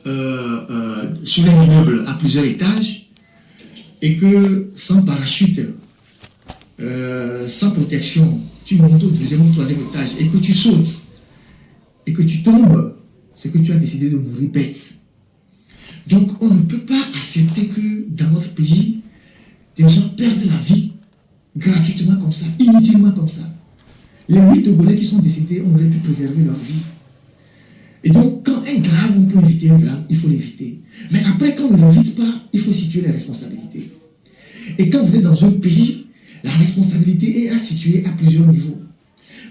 sur un immeuble à plusieurs étages et que sans parachute, sans protection, tu montes au deuxième ou troisième étage et que tu sautes et que tu tombes, c'est que tu as décidé de mourir bête. Donc on ne peut pas accepter que dans notre pays, des gens perdent la vie gratuitement comme ça, inutilement comme ça. Les 8 Togolais qui sont décédés, on aurait pu préserver leur vie. Et donc, quand un drame, on peut éviter un drame, il faut l'éviter. Mais après, quand on ne l'évite pas, il faut situer les responsabilités. Et quand vous êtes dans un pays, la responsabilité est à situer à plusieurs niveaux.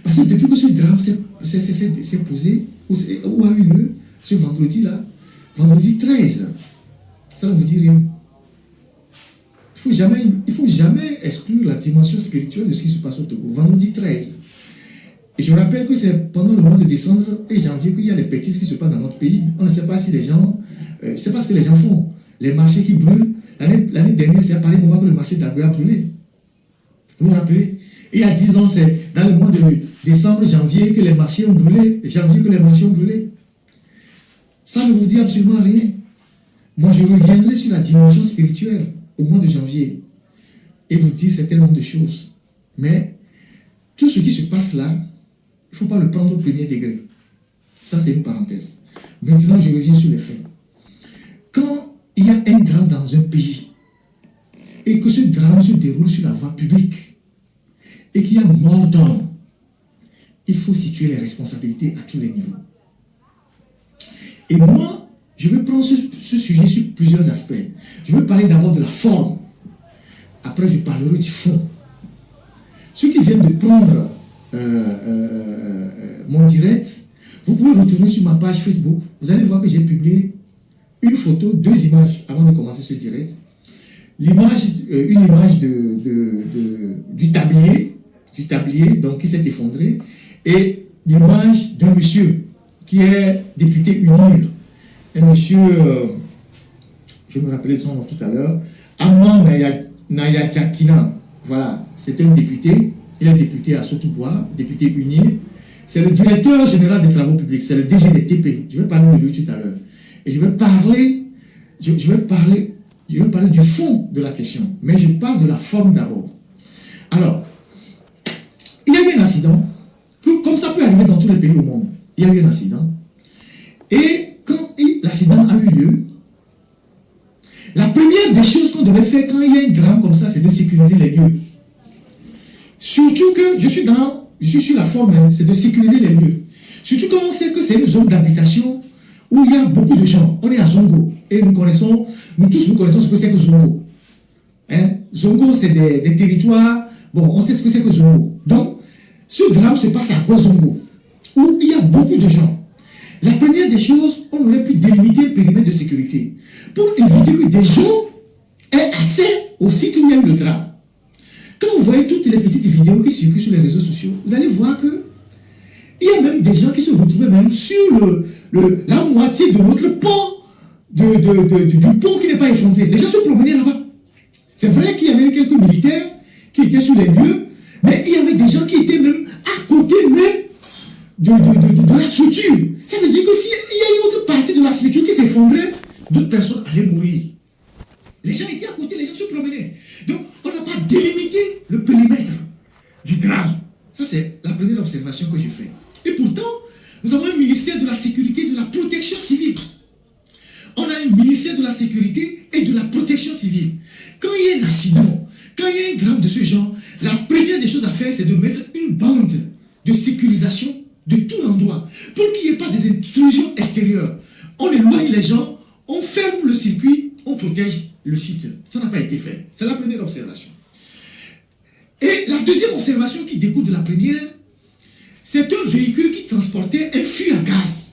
Parce que depuis que ce drame s'est posé, ou a eu lieu, ce vendredi-là, vendredi 13, ça ne vous dit rien. Il ne faut jamais exclure la dimension spirituelle de ce qui se passe au Togo. Vendredi 13. Et je rappelle que c'est pendant le mois de décembre et janvier qu'il y a des bêtises qui se passent dans notre pays. On ne sait pas si les gens... c'est pas ce que les gens font. Les marchés qui brûlent. L'année dernière, c'est à pareil moment que le marché d'Agoué a brûlé. Vous vous rappelez? Il y a 10 ans, c'est dans le mois de décembre, janvier que les marchés ont brûlé. Janvier que les marchés ont brûlé. Ça ne vous dit absolument rien. Moi, je reviendrai sur la dimension spirituelle au mois de janvier et vous dire certain nombre de choses. Mais tout ce qui se passe là, il ne faut pas le prendre au premier degré. Ça, c'est une parenthèse. Maintenant, je reviens sur les faits. Quand il y a un drame dans un pays et que ce drame se déroule sur la voie publique et qu'il y a mort d'homme, il faut situer les responsabilités à tous les niveaux. Et moi, je vais prendre ce sujet sur plusieurs aspects. Je vais parler d'abord de la forme. Après, je parlerai du fond. Ceux qui viennent de prendre mon direct, vous pouvez retourner sur ma page Facebook. Vous allez voir que j'ai publié une photo, 2 images avant de commencer ce direct. Une image du tablier donc, qui s'est effondré, et l'image d'un monsieur qui est député UNIR. Un monsieur, je me rappelais de son nom tout à l'heure, Amman Nayadjakina. Voilà, c'est un député. Il est député à Sotobois, député UNIR. C'est le directeur général des travaux publics, c'est le DG des TP. Je vais parler de lui tout à l'heure. Et je vais parler du fond de la question. Mais je parle de la forme d'abord. Alors, il y a eu un accident, comme ça peut arriver dans tous les pays au monde. Il y a eu un accident. Et quand l'accident a eu lieu, la première des choses qu'on devait faire quand il y a un drame comme ça, c'est de sécuriser les lieux. Surtout que je suis sur la forme, c'est de sécuriser les lieux. Surtout quand on sait que c'est une zone d'habitation où il y a beaucoup de gens. On est à Zongo. Et nous tous nous connaissons ce que c'est que Zongo. Zongo, c'est des territoires. Bon, on sait ce que c'est que Zongo. Donc, ce drame se passe à Zongo, où il y a beaucoup de gens. La première des choses, on aurait pu délimiter le périmètre de sécurité pour éviter que des gens aient accès au site où il y a eu le drame. Quand vous voyez toutes les petites vidéos qui circulent sur les réseaux sociaux, vous allez voir que il y a même des gens qui se retrouvaient même sur la moitié de l'autre pont, du pont qui n'est pas effondré. Les gens se promenaient là-bas. C'est vrai qu'il y avait quelques militaires qui étaient sur les lieux, mais il y avait des gens qui étaient même à côté même de la structure. Ça veut dire que s'il y a une autre partie de la structure qui s'effondrait, d'autres personnes allaient mourir. Les gens étaient à côté, les gens se promenaient. Donc, on n'a pas délimité le périmètre du drame. Ça, c'est la première observation que je fais. Et pourtant, nous avons un ministère de la sécurité et de la protection civile. On a un ministère de la sécurité et de la protection civile. Quand il y a un accident, quand il y a un drame de ce genre, la première des choses à faire, c'est de mettre une bande de sécurisation de tout l'endroit pour qu'il n'y ait pas des intrusions extérieures. On éloigne les gens, on ferme le circuit, on protège le site. Ça n'a pas été fait. C'est la première observation. Et la deuxième observation qui découle de la première, c'est un véhicule qui transportait un fût à gaz.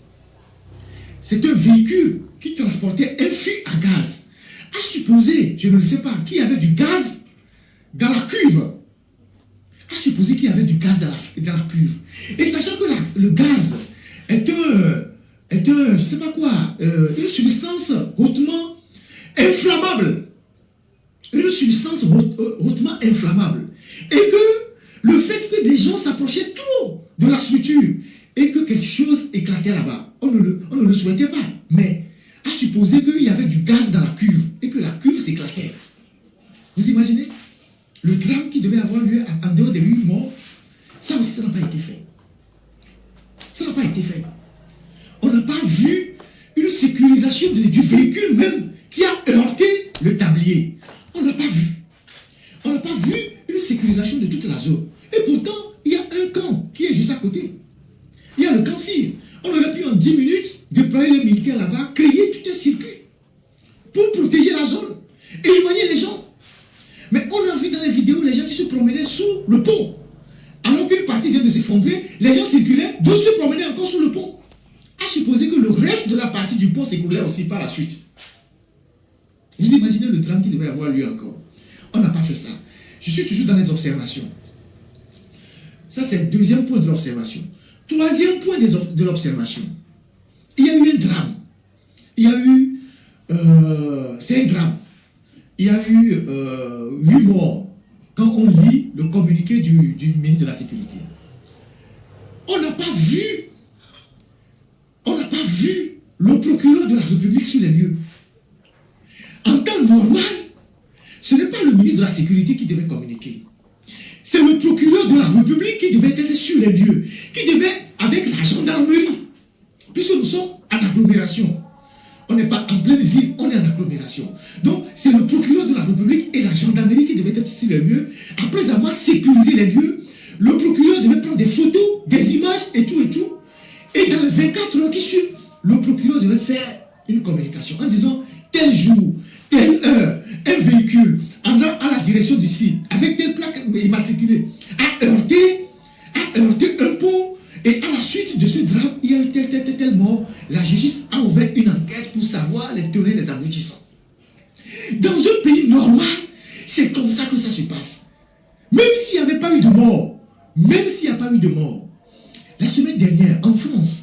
C'est un véhicule qui transportait un fût à gaz. À supposer, je ne le sais pas, qu'il y avait du gaz dans la cuve. À supposer qu'il y avait du gaz dans la cuve. Et sachant que le gaz est je ne sais pas quoi, une substance hautement inflammable. Une substance hautement inflammable. Et que le fait que des gens s'approchaient trop de la structure et que quelque chose éclatait là-bas, on ne le souhaitait pas. Mais à supposé qu'il y avait du gaz dans la cuve et que la cuve s'éclatait. Vous imaginez? Le drame qui devait avoir lieu en dehors des 8 morts, ça aussi, ça n'a pas été fait. Ça n'a pas été fait. On n'a pas vu une sécurisation du véhicule même qui a heurté le tablier. On n'a pas vu. On n'a pas vu une sécurisation de toute la zone. Et pourtant, il y a un camp qui est juste à côté. Il y a le camp FIR. On aurait pu en 10 minutes déployer les militaires là-bas, créer tout un circuit pour protéger la zone, éloigner les gens. Mais on a vu dans les vidéos les gens qui se promenaient sous le pont. Alors qu'une partie vient de s'effondrer, les gens circulaient, d'autres se promenaient encore sous le pont. À supposer que le reste de la partie du pont s'écoulait aussi par la suite. Vous imaginez le drame qui devait avoir lieu encore. On n'a pas fait ça. Je suis toujours dans les observations. Ça, c'est le deuxième point de l'observation. Troisième point de l'observation. Il y a eu un drame. Il y a eu... c'est un drame. Il y a eu 8 morts quand on lit le communiqué du ministre de la Sécurité. On n'a pas vu le procureur de la République sur les lieux. En temps normal, ce n'est pas le ministre de la Sécurité qui devait communiquer. C'est le procureur de la République qui devait être sur les lieux, qui devait, avec la gendarmerie, puisque nous sommes en agglomération. On n'est pas en pleine ville, on est en agglomération. Donc, c'est le procureur de la République et la gendarmerie qui devaient être sur les lieux. Après avoir sécurisé les lieux, le procureur devait prendre des photos, des images et tout et tout. Et dans les 24 heures qui suivent, le procureur devait faire une communication en disant tel jour, telle heure, un véhicule en allant à la direction du site, avec telle plaque immatriculée, a heurté un pont, et à la suite de ce drame, il y a eu tel mort. La justice a ouvert une enquête pour savoir les tenants et les aboutissants. Dans un pays normal, c'est comme ça que ça se passe. Même s'il n'y avait pas eu de mort, la semaine dernière, en France,